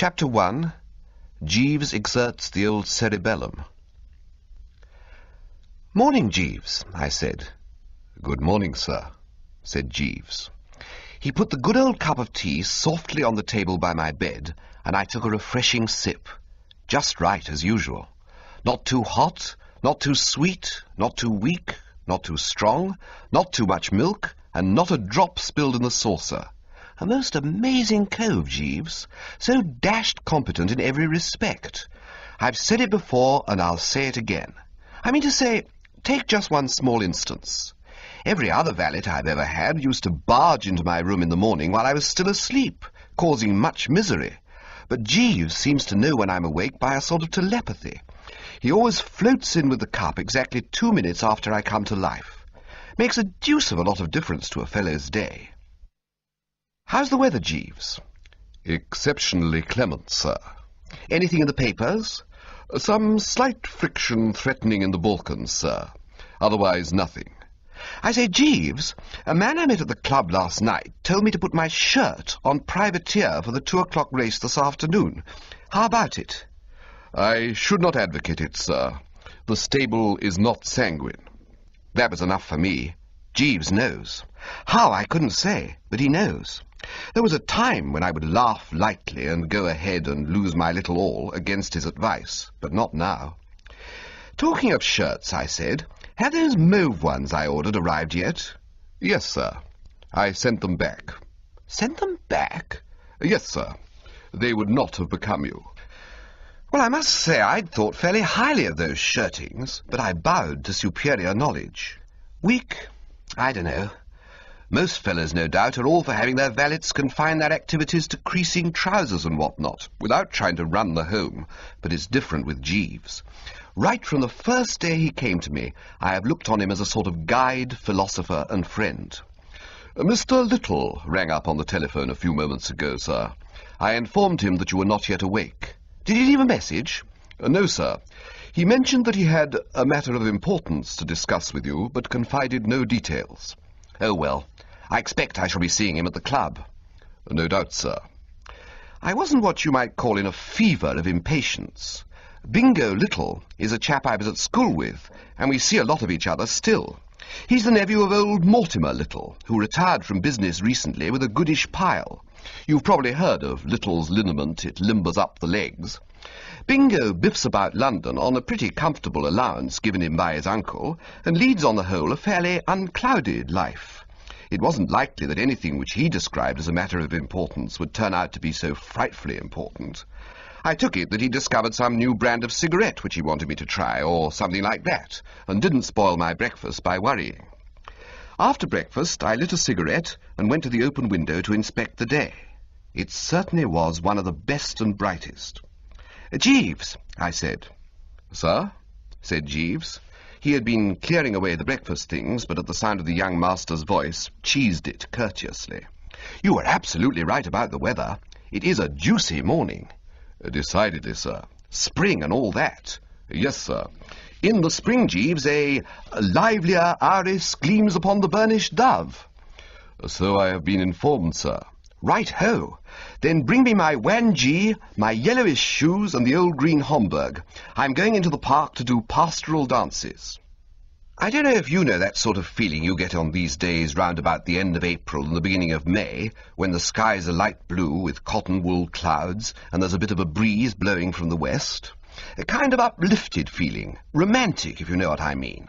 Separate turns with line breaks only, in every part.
Chapter 1. Jeeves exerts the old cerebellum. "Morning, Jeeves," I said.
"Good morning, sir," said Jeeves.
He put the good old cup of tea softly on the table by my bed, and I took a refreshing sip. Just right, as usual. Not too hot, not too sweet, not too weak, not too strong, not too much milk, and not a drop spilled in the saucer. A most amazing cove, Jeeves. So dashed competent in every respect. I've said it before, and I'll say it again. I mean to say, take just one small instance. Every other valet I've ever had used to barge into my room in the morning while I was still asleep, causing much misery. But Jeeves seems to know when I'm awake by a sort of telepathy. He always floats in with the cup exactly 2 minutes after I come to life. Makes a deuce of a lot of difference to a fellow's day. How's the weather, Jeeves?"
"Exceptionally clement, sir."
"Anything in the papers?"
"Some slight friction threatening in the Balkans, sir. Otherwise nothing."
"I say, Jeeves, a man I met at the club last night told me to put my shirt on privateer for the 2 o'clock race this afternoon. How about it?"
"I should not advocate it, sir. The stable is not sanguine."
That was enough for me. Jeeves knows. How, I couldn't say, but he knows. There was a time when I would laugh lightly and go ahead and lose my little all against his advice, but not now. "Talking of shirts," I said, "have those mauve ones I ordered arrived yet?"
"Yes, sir. I sent them back."
"Sent them back?"
"Yes, sir. They would not have become you."
Well, I must say I'd thought fairly highly of those shirtings, but I bowed to superior knowledge. Weak? I don't know. Most fellows, no doubt, are all for having their valets confine their activities to creasing trousers and what-not, without trying to run the home, but it's different with Jeeves. Right from the first day he came to me, I have looked on him as a sort of guide, philosopher, and friend.
"Mr. Little rang up on the telephone a few moments ago, sir. I informed him that you were not yet awake."
"Did he leave a message?"
"No, sir. He mentioned that he had a matter of importance to discuss with you, but confided no details."
"Oh, well, I expect I shall be seeing him at the club."
"No doubt, sir."
I wasn't what you might call in a fever of impatience. Bingo Little is a chap I was at school with, and we see a lot of each other still. He's the nephew of old Mortimer Little, who retired from business recently with a goodish pile. You've probably heard of Little's liniment, it limbers up the legs. Bingo biffs about London on a pretty comfortable allowance given him by his uncle, and leads on the whole a fairly unclouded life. It wasn't likely that anything which he described as a matter of importance would turn out to be so frightfully important. I took it that he discovered some new brand of cigarette which he wanted me to try, or something like that, and didn't spoil my breakfast by worrying. After breakfast, I lit a cigarette and went to the open window to inspect the day. It certainly was one of the best and brightest. "Jeeves," I said.
"Sir?"
said Jeeves. He had been clearing away the breakfast things, but at the sound of the young master's voice, cheesed it courteously. "You were absolutely right about the weather. It is a juicy morning."
"Decidedly, sir."
"Spring and all that."
"Yes, sir."
"In the spring, Jeeves, a livelier iris gleams upon the burnished dove."
"So I have been informed, sir."
"Right-ho! Then bring me my wangee, my yellowish shoes, and the old green Homburg. I'm going into the park to do pastoral dances." I don't know if you know that sort of feeling you get on these days round about the end of April and the beginning of May, when the skies are light blue with cotton wool clouds, and there's a bit of a breeze blowing from the west. A kind of uplifted feeling, romantic, if you know what I mean.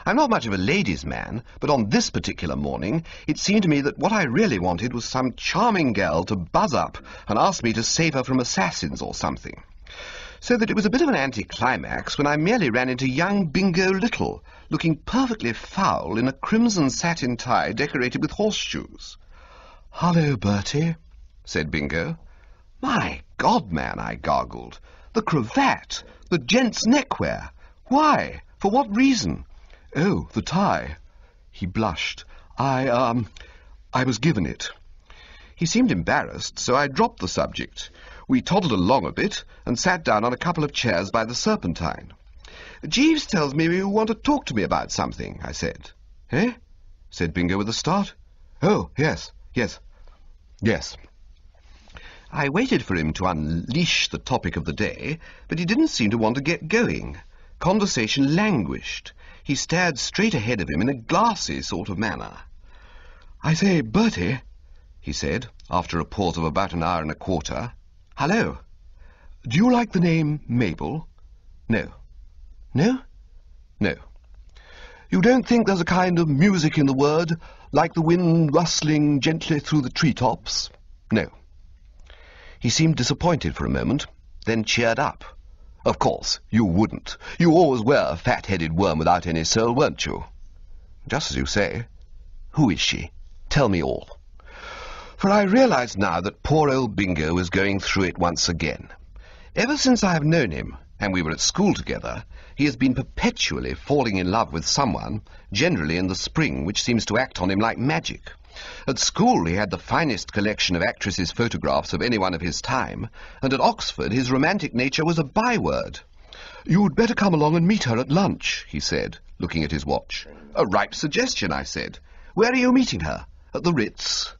I'm not much of a ladies' man, but on this particular morning it seemed to me that what I really wanted was some charming girl to buzz up and ask me to save her from assassins or something. So that it was a bit of an anticlimax when I merely ran into young Bingo Little, looking perfectly foul in a crimson satin tie decorated with horseshoes. "Hullo, Bertie," said Bingo. "My God, man," I gargled. "The cravat! The gent's neckwear! Why? For what reason?" "Oh, the tie." He blushed. I was given it." He seemed embarrassed, so I dropped the subject. We toddled along a bit and sat down on a couple of chairs by the Serpentine. "Jeeves tells me you want to talk to me about something," I said. "Eh?" said Bingo with a start. "Oh, yes. I waited for him to unleash the topic of the day, but he didn't seem to want to get going. Conversation languished. He stared straight ahead of him in a glassy sort of manner. "I say, Bertie," he said, after a pause of about an hour and a quarter. "Hello. Do you like the name Mabel?" "No." "No?" "No." "You don't think there's a kind of music in the word, like the wind rustling gently through the treetops?" "No." He seemed disappointed for a moment, then cheered up. "Of course, you wouldn't. You always were a fat-headed worm without any soul, weren't you?" "Just as you say. Who is she? Tell me all." For I realized now that poor old Bingo was going through it once again. Ever since I have known him, and we were at school together, he has been perpetually falling in love with someone, generally in the spring, which seems to act on him like magic. At school he had the finest collection of actresses' photographs of anyone of his time, and at Oxford his romantic nature was a byword. "You'd better come along and meet her at lunch," he said, looking at his watch. "A ripe suggestion," I said. "Where are you meeting her? At the Ritz?"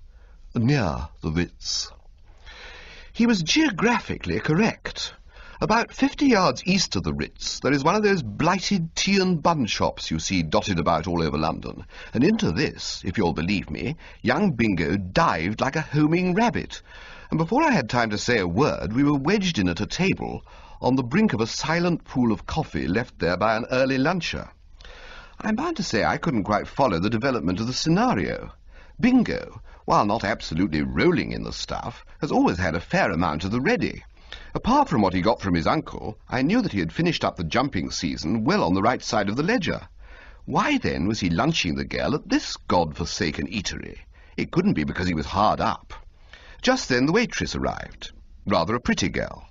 "Near the Ritz." He was geographically correct. About 50 yards east of the Ritz there is one of those blighted tea and bun shops you see dotted about all over London, and into this, if you'll believe me, young Bingo dived like a homing rabbit, and before I had time to say a word we were wedged in at a table on the brink of a silent pool of coffee left there by an early luncher. I'm bound to say I couldn't quite follow the development of the scenario. Bingo, while not absolutely rolling in the stuff, has always had a fair amount of the ready. Apart from what he got from his uncle, I knew that he had finished up the jumping season well on the right side of the ledger. Why, then, was he lunching the girl at this god-forsaken eatery? It couldn't be because he was hard up. Just then the waitress arrived. Rather a pretty girl.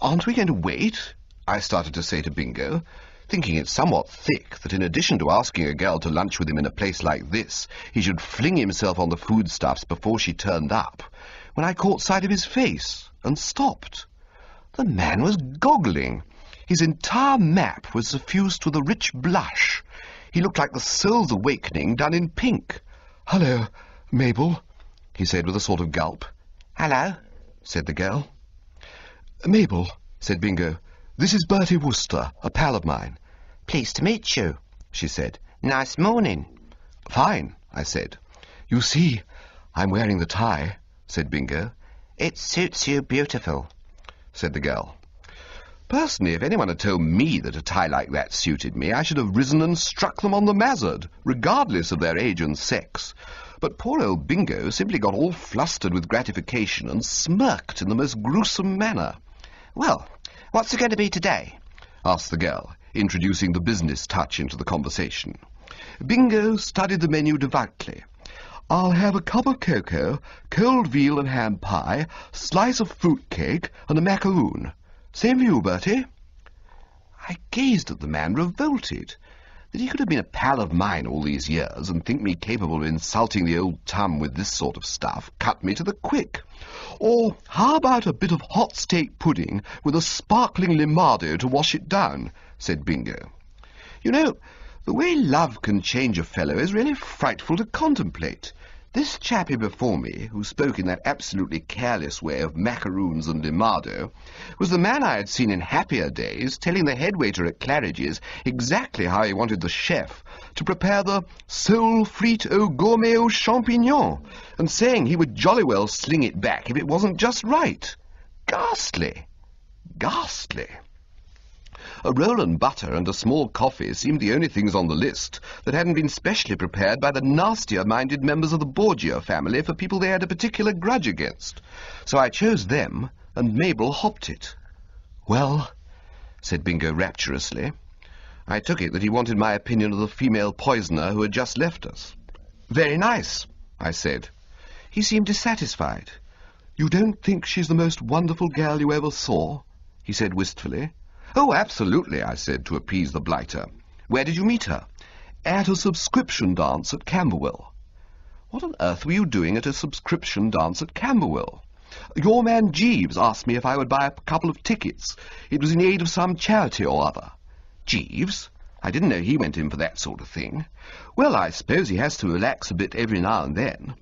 "Aren't we going to wait?" I started to say to Bingo, thinking it somewhat thick that in addition to asking a girl to lunch with him in a place like this, he should fling himself on the foodstuffs before she turned up, when I caught sight of his face and stopped. The man was goggling. His entire map was suffused with a rich blush. He looked like the soul's awakening done in pink. "Hello, Mabel," he said with a sort of gulp. "Hello," said the girl. "Mabel," said Bingo, "this is Bertie Wooster, a pal of mine." "Pleased to meet you," she said. "Nice morning." "Fine," I said. "You see, I'm wearing the tie," said Bingo. "It suits you beautiful," said the girl. Personally, if anyone had told me that a tie like that suited me, I should have risen and struck them on the mazzard, regardless of their age and sex. But poor old Bingo simply got all flustered with gratification and smirked in the most gruesome manner. "Well, what's it going to be today?" asked the girl, introducing the business touch into the conversation. Bingo studied the menu devoutly. "I'll have a cup of cocoa, cold veal and ham pie, slice of fruit cake, and a macaroon. Same for you, Bertie." I gazed at the man, revolted. That he could have been a pal of mine all these years and think me capable of insulting the old tum with this sort of stuff cut me to the quick. "Or how about a bit of hot steak pudding with a sparkling limado to wash it down?" said Bingo. "You know, the way love can change a fellow is really frightful to contemplate. This chappie before me, who spoke in that absolutely careless way of macaroons and limado, was the man I had seen in happier days telling the head waiter at Claridge's exactly how he wanted the chef to prepare the sole frite au gourmet aux champignons, and saying he would jolly well sling it back if it wasn't just right. Ghastly! Ghastly! A roll and butter and a small coffee seemed the only things on the list that hadn't been specially prepared by the nastier-minded members of the Borgia family for people they had a particular grudge against. So I chose them, and Mabel hopped it. "Well," said Bingo rapturously. I took it that he wanted my opinion of the female poisoner who had just left us. "Very nice," I said. He seemed dissatisfied. "You don't think she's the most wonderful girl you ever saw?" he said wistfully. "Oh, absolutely," I said, to appease the blighter. "Where did you meet her?" "At a subscription dance at Camberwell." "What on earth were you doing at a subscription dance at Camberwell?" "Your man Jeeves asked me if I would buy a couple of tickets. It was in aid of some charity or other." "Jeeves? I didn't know he went in for that sort of thing." "Well, I suppose he has to relax a bit every now and then.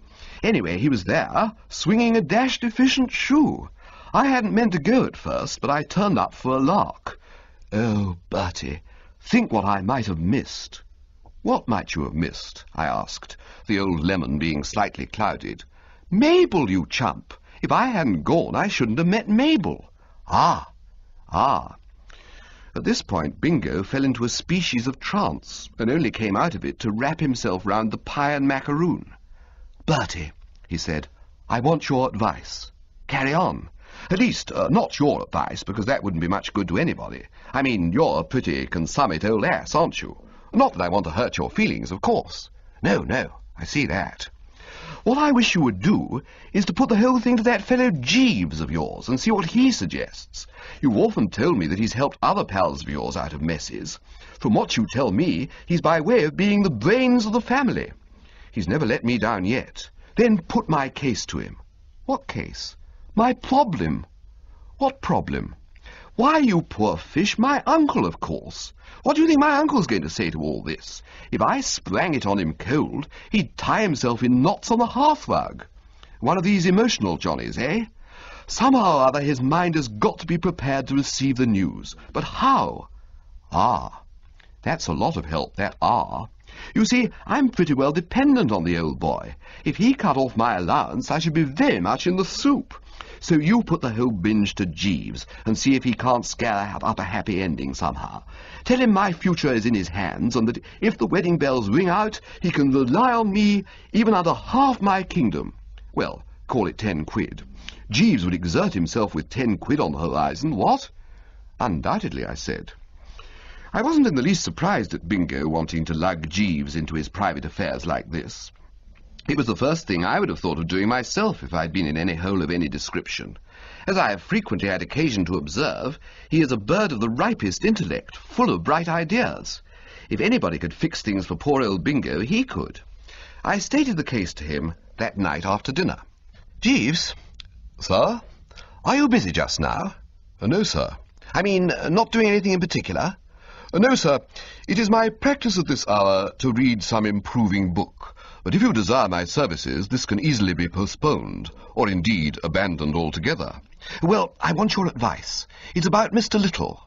Anyway, he was there, swinging a dashed efficient shoe. I hadn't meant to go at first, but I turned up for a lark. Oh, Bertie, think what I might have missed. What might you have missed? I asked, the old lemon being slightly clouded. Mabel, you chump. If I hadn't gone, I shouldn't have met Mabel. Ah. At this point, Bingo fell into a species of trance, and only came out of it to wrap himself round the pie and macaroon. Bertie, he said, I want your advice. Carry on. At least, not your advice, because that wouldn't be much good to anybody. I mean, you're a pretty consummate old ass, aren't you? Not that I want to hurt your feelings, of course. No, I see that. What I wish you would do is to put the whole thing to that fellow Jeeves of yours and see what he suggests. You've often told me that he's helped other pals of yours out of messes. From what you tell me, he's by way of being the brains of the family. He's never let me down yet. Then put my case to him. What case? My problem. What problem? Why, you poor fish, my uncle, of course. What do you think my uncle's going to say to all this? If I sprang it on him cold, he'd tie himself in knots on the hearthrug. One of these emotional Johnnies, eh? Somehow or other his mind has got to be prepared to receive the news. But how? Ah, that's a lot of help, that ah. You see, I'm pretty well dependent on the old boy. If he cut off my allowance, I should be very much in the soup. So you put the whole binge to Jeeves and see if he can't scare up a happy ending somehow. Tell him my future is in his hands and that if the wedding bells ring out, he can rely on me even under half my kingdom. Well, call it 10 quid. Jeeves would exert himself with 10 quid on the horizon, what? Undoubtedly, I said. I wasn't in the least surprised at Bingo wanting to lug Jeeves into his private affairs like this. It was the first thing I would have thought of doing myself if I'd been in any hole of any description. As I have frequently had occasion to observe, he is a bird of the ripest intellect, full of bright ideas. If anybody could fix things for poor old Bingo, he could. I stated the case to him that night after dinner. Jeeves? Sir? Are you busy just now? No, sir. I mean, not doing anything in particular? No, sir. It is my practice at this hour to read some improving book. But if you desire my services, this can easily be postponed, or indeed abandoned altogether. Well, I want your advice. It's about Mr. Little.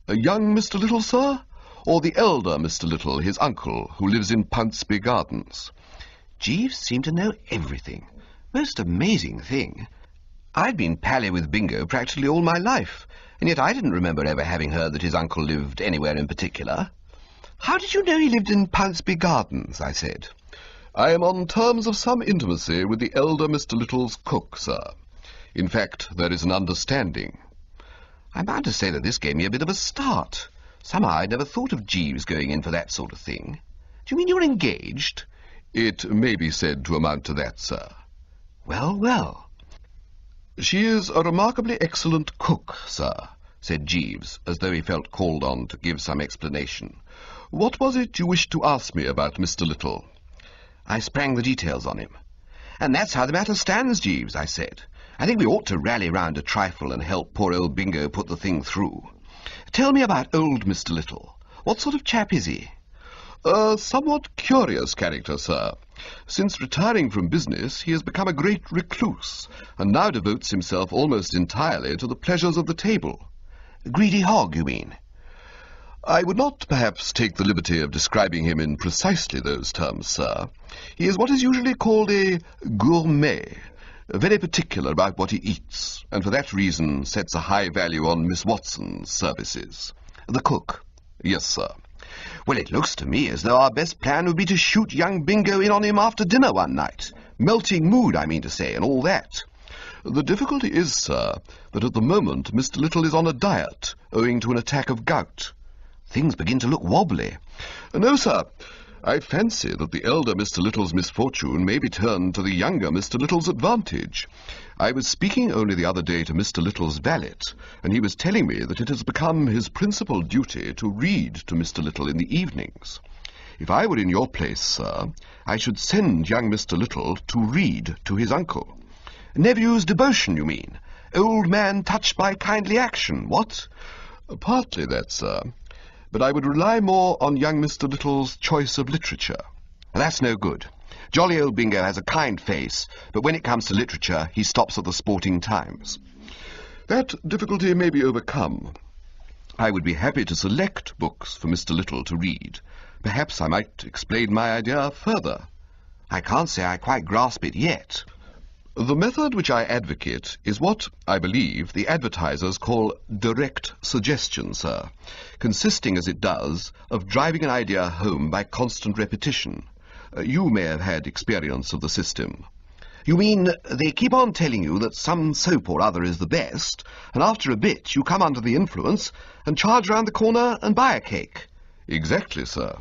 A young Mr. Little, sir? Or the elder Mr. Little, his uncle, who lives in Pounceby Gardens? Jeeves seemed to know everything. Most amazing thing. I'd been pally with Bingo practically all my life, and yet I didn't remember ever having heard that his uncle lived anywhere in particular. How did you know he lived in Pounceby Gardens? I said. I am on terms of some intimacy with the elder Mr. Little's cook, sir. In fact, there is an understanding. I'm bound to say that this gave me a bit of a start. Somehow I never thought of Jeeves going in for that sort of thing. Do you mean you're engaged? It may be said to amount to that, sir. Well. She is a remarkably excellent cook, sir, said Jeeves, as though he felt called on to give some explanation. What was it you wished to ask me about Mr. Little? I sprang the details on him. And that's how the matter stands, Jeeves, I said. I think we ought to rally round a trifle and help poor old Bingo put the thing through. Tell me about old Mr. Little. What sort of chap is he? A somewhat curious character, sir. Since retiring from business, he has become a great recluse, and now devotes himself almost entirely to the pleasures of the table. Greedy hog, you mean? I would not perhaps take the liberty of describing him in precisely those terms, sir. He is what is usually called a gourmet, very particular about what he eats, and for that reason sets a high value on Miss Watson's services. The cook? Yes, sir. Well, it looks to me as though our best plan would be to shoot young Bingo in on him after dinner one night. Melting mood, I mean to say, and all that. The difficulty is, sir, that at the moment Mr. Little is on a diet, owing to an attack of gout. Things begin to look wobbly. No, sir. I fancy that the elder Mr. Little's misfortune may be turned to the younger Mr. Little's advantage. I was speaking only the other day to Mr. Little's valet, and he was telling me that it has become his principal duty to read to Mr. Little in the evenings. If I were in your place, sir, I should send young Mr. Little to read to his uncle. Nephew's devotion, you mean? Old man touched by kindly action, what? Partly that, sir. But I would rely more on young Mr. Little's choice of literature. That's no good. Jolly old Bingo has a kind face, but when it comes to literature, he stops at the Sporting Times.
That difficulty may be overcome. I would be happy to select books for Mr. Little to read. Perhaps I might explain my idea further.
I can't say I quite grasp it yet.
The method which I advocate is what, I believe, the advertisers call direct suggestion, sir, consisting, as it does, of driving an idea home by constant repetition. You may have had experience of the system.
You mean they keep on telling you that some soap or other is the best, and after a bit you come under the influence and charge round the corner and buy a cake?
Exactly, sir.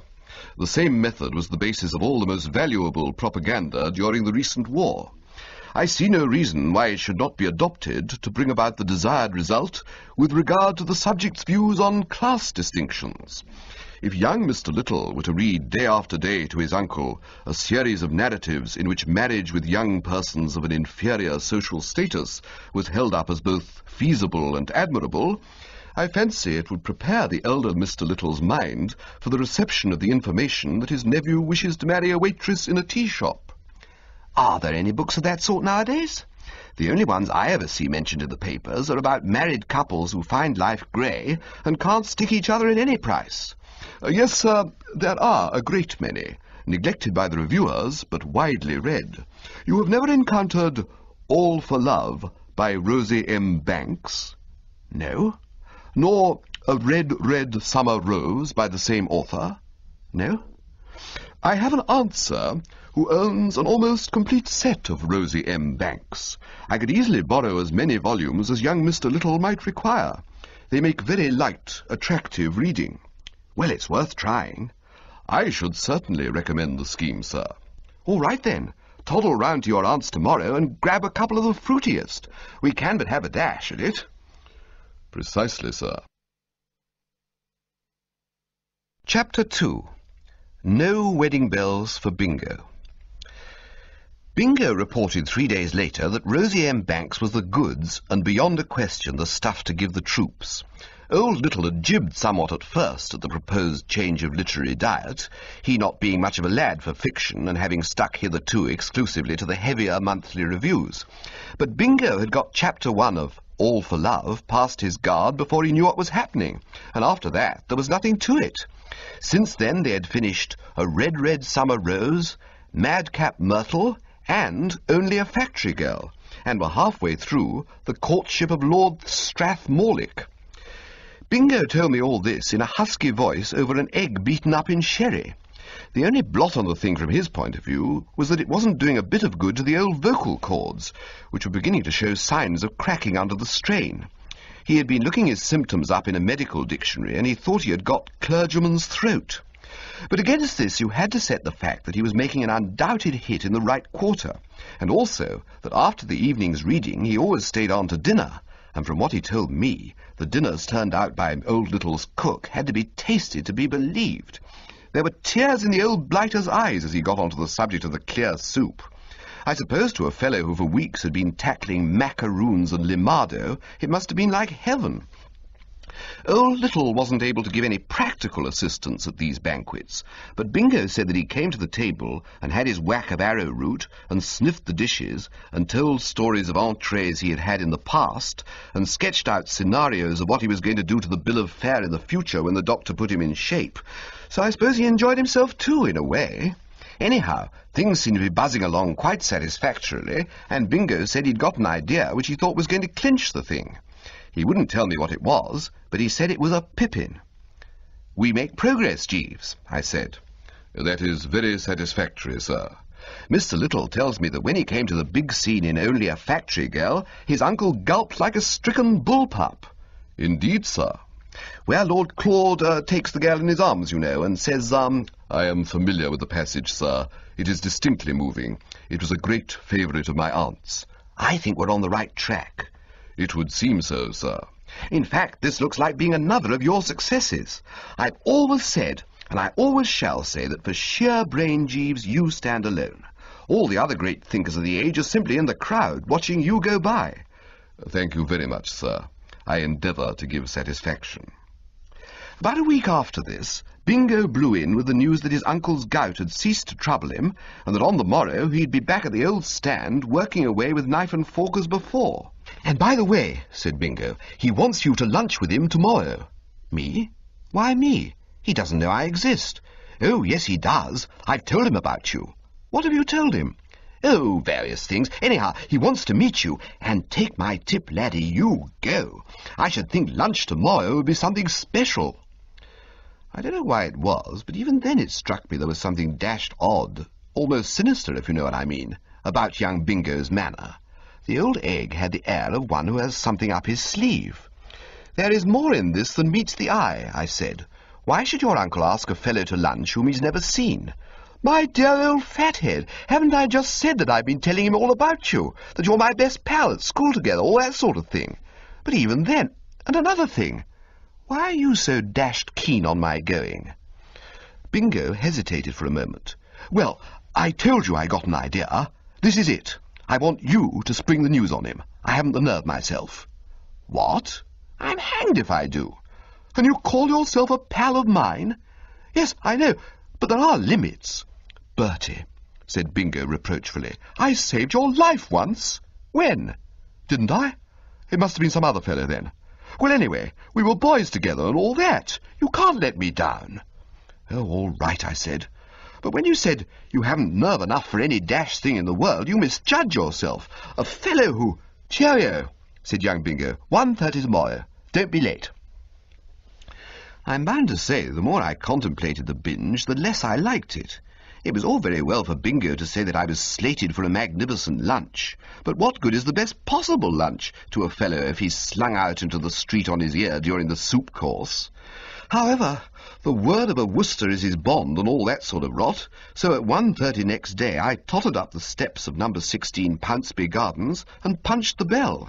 The same method was the basis of all the most valuable propaganda during the recent war. I see no reason why it should not be adopted to bring about the desired result with regard to the subject's views on class distinctions. If young Mr. Little were to read day after day to his uncle a series of narratives in which marriage with young persons of an inferior social status was held up as both feasible and admirable, I fancy it would prepare the elder Mr. Little's mind for the reception of the information that his nephew wishes to marry a waitress in a tea shop.
Are there any books of that sort nowadays? The only ones I ever see mentioned in the papers are about married couples who find life grey and can't stick each other at any price.
Yes, sir, there are a great many, neglected by the reviewers, but widely read. You have never encountered All for Love by Rosie M. Banks?
No.
Nor A Red, Red Summer Rose by the same author?
No.
I have an aunt, sir, who owns an almost complete set of Rosie M. Banks. I could easily borrow as many volumes as young Mr. Little might require. They make very light, attractive reading.
Well, it's worth trying.
I should certainly recommend the scheme, sir.
All right, then. Toddle round to your aunt's tomorrow and grab a couple of the fruitiest. We can but have a dash at it.
Precisely, sir.
Chapter 2. No Wedding Bells for Bingo. Bingo reported 3 days later that Rosie M. Banks was the goods and beyond a question the stuff to give the troops. Old Little had jibbed somewhat at first at the proposed change of literary diet, he not being much of a lad for fiction and having stuck hitherto exclusively to the heavier monthly reviews. But Bingo had got Chapter 1 of All for Love past his guard before he knew what was happening, and after that there was nothing to it. Since then they had finished A Red, Red Summer Rose, Madcap Myrtle, and Only a Factory Girl, and were halfway through The Courtship of Lord Strathmorlick. Bingo told me all this in a husky voice over an egg beaten up in sherry. The only blot on the thing from his point of view was that it wasn't doing a bit of good to the old vocal cords, which were beginning to show signs of cracking under the strain. He had been looking his symptoms up in a medical dictionary, and he thought he had got clergyman's throat. But against this you had to set the fact that he was making an undoubted hit in the right quarter, and also that after the evening's reading he always stayed on to dinner, and from what he told me, the dinners turned out by old Little's cook had to be tasted to be believed. There were tears in the old blighter's eyes as he got on to the subject of the clear soup. I suppose to a fellow who for weeks had been tackling macaroons and limado, it must have been like heaven. Old Little wasn't able to give any practical assistance at these banquets, but Bingo said that he came to the table and had his whack of arrowroot and sniffed the dishes and told stories of entrees he had had in the past and sketched out scenarios of what he was going to do to the bill of fare in the future when the doctor put him in shape. So I suppose he enjoyed himself too, in a way. Anyhow, things seemed to be buzzing along quite satisfactorily, and Bingo said he'd got an idea which he thought was going to clinch the thing. He wouldn't tell me what it was, but he said it was a pippin. "We make progress, Jeeves," I said.
"That is very satisfactory, sir."
Mr. Little tells me that when he came to the big scene in Only a Factory Girl, his uncle gulped like a stricken bullpup.
"Indeed, sir."
"Where Lord Claude takes the girl in his arms, you know, and says,
I am familiar with the passage, sir. It is distinctly moving. It was a great favourite of my aunt's."
"I think we're on the right track."
"It would seem so, sir."
"In fact, this looks like being another of your successes. I've always said, and I always shall say, that for sheer brain, Jeeves, you stand alone. All the other great thinkers of the age are simply in the crowd, watching you go by."
"Thank you very much, sir. I endeavour to give satisfaction."
About a week after this, Bingo blew in with the news that his uncle's gout had ceased to trouble him, and that on the morrow he'd be back at the old stand, working away with knife and fork as before. "And by the way," said Bingo, "he wants you to lunch with him tomorrow." "Me? Why me? He doesn't know I exist." "Oh, yes, he does. I've told him about you." "What have you told him?" "Oh, various things. Anyhow, he wants to meet you, and take my tip, laddie, you go. I should think lunch tomorrow would be something special." I don't know why it was, but even then it struck me there was something dashed odd, almost sinister, if you know what I mean, about young Bingo's manner. The old egg had the air of one who has something up his sleeve. "There is more in this than meets the eye," I said. "Why should your uncle ask a fellow to lunch whom he's never seen?" "My dear old fathead, haven't I just said that I've been telling him all about you, that you're my best pal at school together, all that sort of thing? But even then, and another thing, why are you so dashed keen on my going?" Bingo hesitated for a moment. "Well, I told you I got an idea. This is it. I want you to spring the news on him. I haven't the nerve myself." "What? I'm hanged if I do." "And you call yourself a pal of mine?" "Yes, I know, but there are limits." "Bertie," said Bingo reproachfully, "I saved your life once." "When?" "Didn't I? It must have been some other fellow then." "Well, anyway, we were boys together and all that. You can't let me down." "Oh, all right," I said. "But when you said you haven't nerve enough for any dash thing in the world, you misjudge yourself. A fellow who—" "Cheerio," said young Bingo. 1:30 tomorrow. Don't be late." I'm bound to say, the more I contemplated the binge, the less I liked it. It was all very well for Bingo to say that I was slated for a magnificent lunch, but what good is the best possible lunch to a fellow if he's slung out into the street on his ear during the soup course? However, the word of a Worcester is his bond and all that sort of rot, so at 1:30 next day I tottered up the steps of number 16 Pounceby Gardens and punched the bell.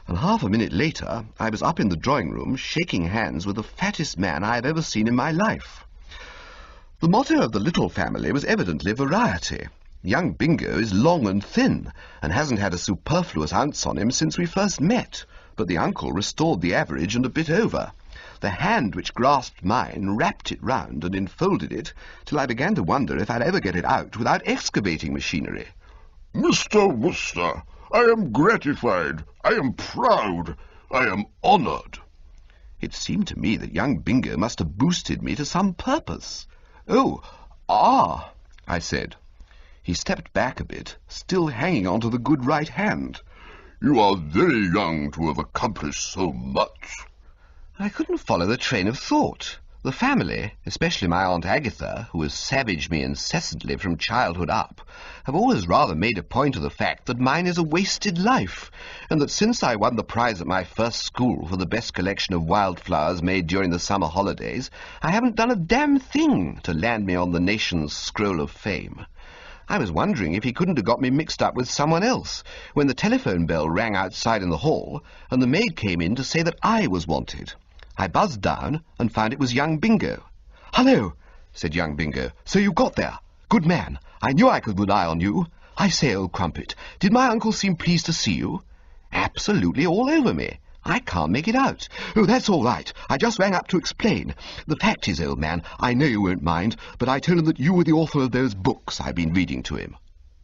And half a minute later, I was up in the drawing-room, shaking hands with the fattest man I have ever seen in my life. The motto of the little family was evidently variety. Young Bingo is long and thin, and hasn't had a superfluous ounce on him since we first met, but the uncle restored the average and a bit over. The hand which grasped mine wrapped it round and enfolded it, till I began to wonder if I'd ever get it out without excavating machinery.
"Mr. Worcester, I am gratified, I am proud, I am honoured."
It seemed to me that young Bingo must have boosted me to some purpose. "Oh, ah," I said. He stepped back a bit, still hanging on to the good right hand.
"You are very young to have accomplished so much."
I couldn't follow the train of thought. The family, especially my Aunt Agatha, who has savaged me incessantly from childhood up, have always rather made a point of the fact that mine is a wasted life, and that since I won the prize at my first school for the best collection of wildflowers made during the summer holidays, I haven't done a damn thing to land me on the nation's scroll of fame. I was wondering if he couldn't have got me mixed up with someone else, when the telephone bell rang outside in the hall, and the maid came in to say that I was wanted. I buzzed down and found it was young Bingo. "Hello," said young Bingo. "So you got there? Good man. I knew I could rely on you. I say, old crumpet, did my uncle seem pleased to see you?" "Absolutely all over me. I can't make it out." "Oh, that's all right. I just rang up to explain. The fact is, old man, I know you won't mind, but I told him that you were the author of those books I've been reading to him."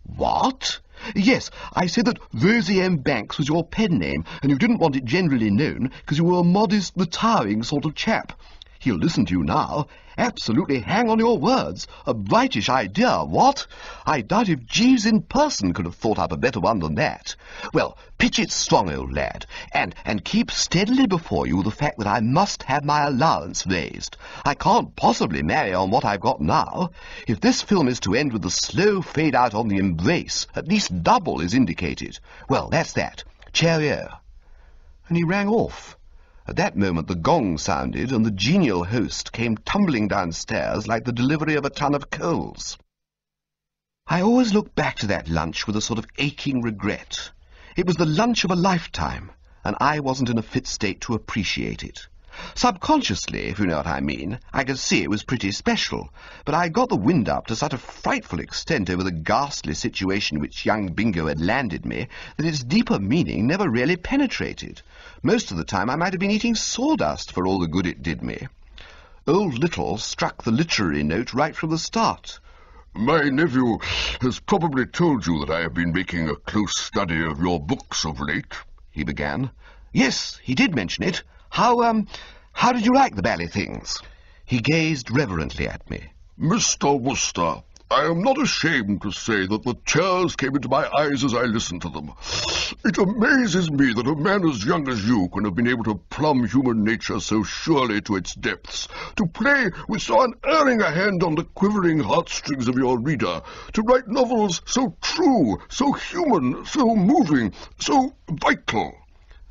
"What?" "Yes, I said that Rosie M. Banks was your pen name, and you didn't want it generally known, because you were a modest, retiring sort of chap. He'll listen to you now. Absolutely hang on your words. A brightish idea, what? I doubt if Jeeves in person could have thought up a better one than that. Well, pitch it strong, old lad, and keep steadily before you the fact that I must have my allowance raised. I can't possibly marry on what I've got now. If this film is to end with the slow fade out on the embrace, at least double is indicated. Well, that's that. Cheerio." And he rang off. At that moment the gong sounded, and the genial host came tumbling downstairs like the delivery of a ton of coals. I always look back to that lunch with a sort of aching regret. It was the lunch of a lifetime, and I wasn't in a fit state to appreciate it. Subconsciously, if you know what I mean, I could see it was pretty special, but I got the wind up to such a frightful extent over the ghastly situation which young Bingo had landed me that its deeper meaning never really penetrated. Most of the time I might have been eating sawdust for all the good it did me. Old Little struck the literary note right from the start.
My nephew has probably told you that I have been making a close study of your books of late, he began.
Yes, he did mention it. How did you like the bally things? He gazed reverently at me.
Mr. Wooster, I am not ashamed to say that the tears came into my eyes as I listened to them. It amazes me that a man as young as you can have been able to plumb human nature so surely to its depths, to play with so unerring a hand on the quivering heartstrings of your reader, to write novels so true, so human, so moving, so vital.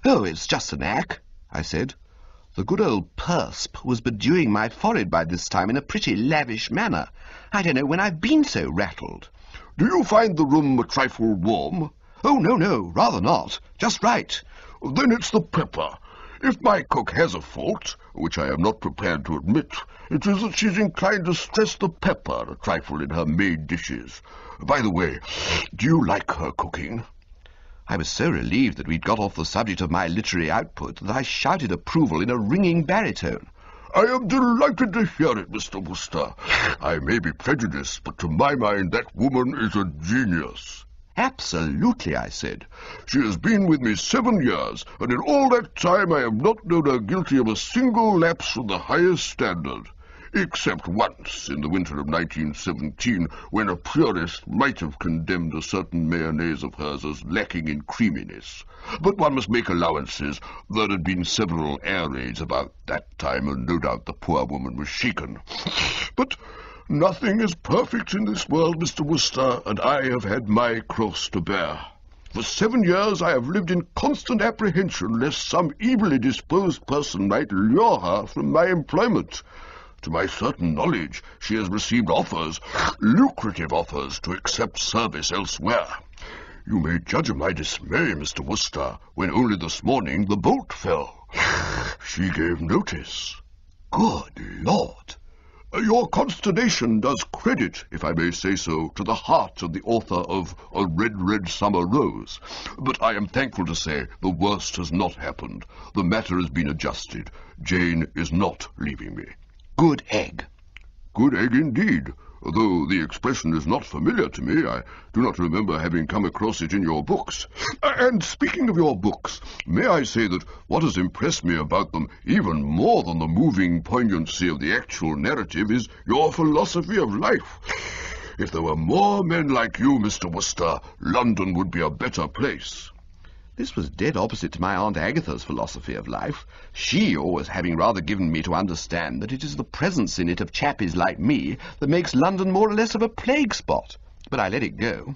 Oh, it's just a knack, I said. The good old persp was bedewing my forehead by this time in a pretty lavish manner. I don't know when I've been so rattled.
Do you find the room a trifle warm?
Oh, no, rather not. Just right.
Then it's the pepper. If my cook has a fault, which I am not prepared to admit, it is that she's inclined to stress the pepper a trifle in her made dishes. By the way, do you like her cooking?
I was so relieved that we'd got off the subject of my literary output that I shouted approval in a ringing baritone.
I am delighted to hear it, Mr. Wooster. I may be prejudiced, but to my mind that woman is a genius.
Absolutely, I said.
She has been with me 7 years, and in all that time I have not known her guilty of a single lapse from the highest standard. Except once, in the winter of 1917, when a purist might have condemned a certain mayonnaise of hers as lacking in creaminess. But one must make allowances. There had been several air raids about that time, and no doubt the poor woman was shaken. But nothing is perfect in this world, Mr. Wooster, and I have had my cross to bear. For 7 years I have lived in constant apprehension lest some evilly disposed person might lure her from my employment. To my certain knowledge, she has received offers, lucrative offers, to accept service elsewhere. You may judge of my dismay, Mr. Wooster, when only this morning the bolt fell. She gave notice.
Good Lord!
Your consternation does credit, if I may say so, to the heart of the author of A Red, Red Summer Rose. But I am thankful to say the worst has not happened. The matter has been adjusted. Jane is not leaving me.
Good egg.
Good egg indeed, though the expression is not familiar to me. I do not remember having come across it in your books. And speaking of your books, may I say that what has impressed me about them, even more than the moving poignancy of the actual narrative, is your philosophy of life. If there were more men like you, Mr. Wooster, London would be a better place.
This was dead opposite to my Aunt Agatha's philosophy of life, she always having rather given me to understand that it is the presence in it of chappies like me that makes London more or less of a plague spot. But I let it go.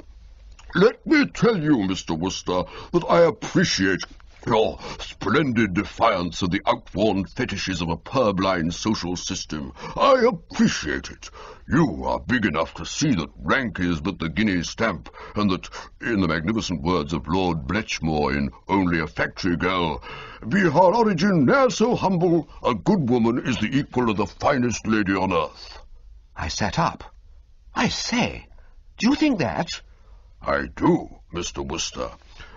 Let me tell you, Mr. Wooster, that I appreciate your splendid defiance of the outworn fetishes of a purblind social system. I appreciate it. You are big enough to see that rank is but the guinea stamp, and that, in the magnificent words of Lord Bletchmore in Only a Factory Girl, be her origin ne'er so humble, a good woman is the equal of the finest lady on earth.
I sat up. I say, do you think that?
I do, Mr. Wooster.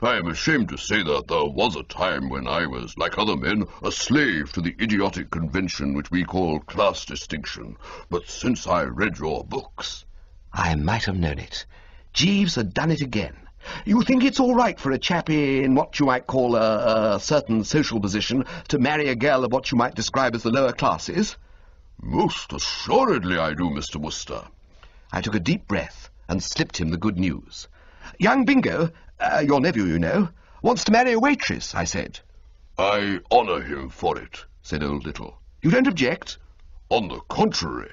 I am ashamed to say that there was a time when I was, like other men, a slave to the idiotic convention which we call class distinction. But since I read your books...
I might have known it. Jeeves had done it again. You think it's all right for a chappie in what you might call a certain social position to marry a girl of what you might describe as the lower classes?
Most assuredly I do, Mr. Wooster.
I took a deep breath and slipped him the good news. Young Bingo, your nephew, you know, wants to marry a waitress, I said.
I honour him for it, said Old Little.
You don't object?
On the contrary.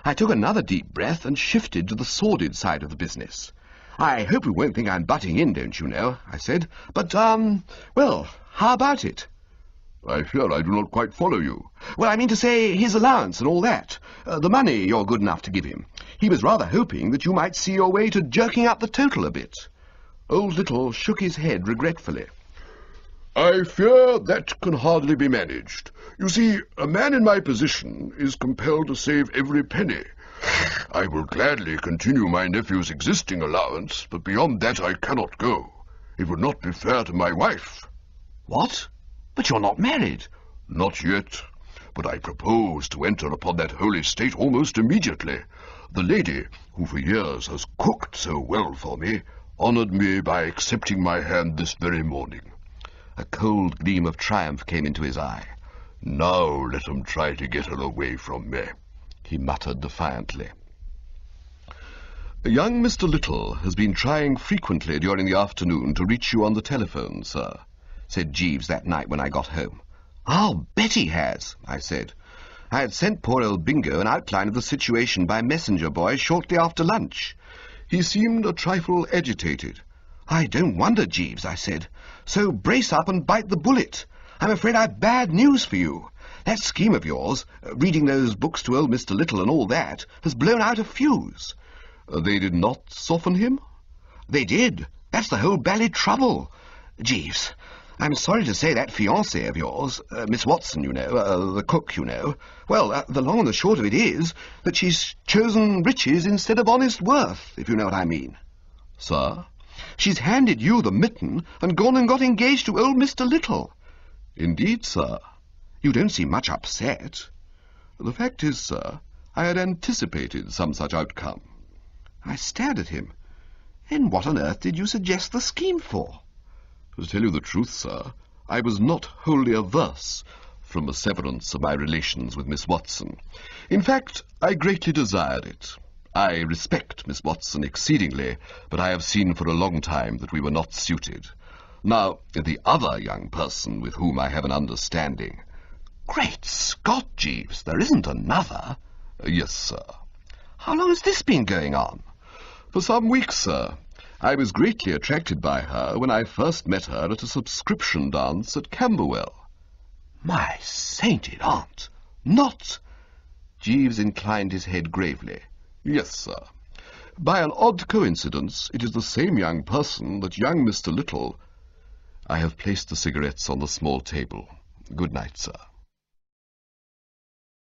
I took another deep breath and shifted to the sordid side of the business. I hope you won't think I'm butting in, don't you know, I said. But, well, how about it?
I fear I do not quite follow you.
Well, I mean to say his allowance and all that. The money you're good enough to give him. He was rather hoping that you might see your way to jerking up the total a bit. Old Little shook his head regretfully.
I fear that can hardly be managed. You see, a man in my position is compelled to save every penny. I will gladly continue my nephew's existing allowance, but beyond that I cannot go. It would not be fair to my wife.
What? But you're not married.
Not yet. but I propose to enter upon that holy state almost immediately. The lady, who for years has cooked so well for me, honoured me by accepting my hand this very morning."
A cold gleam of triumph came into his eye.
"Now let 'em try to get her away from me,"
he muttered defiantly.
"Young Mr. Little has been trying frequently during the afternoon to reach you on the telephone, sir,"
said Jeeves that night when I got home. "Oh, Bertie has," I said. I had sent poor old Bingo an outline of the situation by messenger boy shortly after lunch.
He seemed a trifle agitated.
"I don't wonder, Jeeves," I said. "So brace up and bite the bullet. I'm afraid I've bad news for you. That scheme of yours, reading those books to old Mr. Little and all that, has blown out a fuse."
"They did not soften him?"
"They did. That's the whole bally trouble. Jeeves, I'm sorry to say that fiancée of yours, Miss Watson, you know, the cook, you know, well, the long and the short of it is that she's chosen riches instead of honest worth, if you know what I mean."
"Sir?"
"She's handed you the mitten and gone and got engaged to old Mr. Little."
"Indeed, sir."
"You don't seem much upset."
"The fact is, sir, I had anticipated some such outcome."
I stared at him. "Then what on earth did you suggest the scheme for?"
"To tell you the truth, sir, I was not wholly averse from a severance of my relations with Miss Watson. In fact, I greatly desired it. I respect Miss Watson exceedingly, but I have seen for a long time that we were not suited. Now, the other young person with whom I have an understanding—"
"Great Scott, Jeeves, there isn't another?"
"Yes, sir."
"How long has this been going on?"
"For some weeks, sir. I was greatly attracted by her when I first met her at a subscription dance at Camberwell."
"My sainted aunt! Not—" Jeeves inclined his head gravely.
"Yes, sir. By an odd coincidence, it is the same young person that young Mr. Little—" I have placed the cigarettes on the small table. Good night, sir."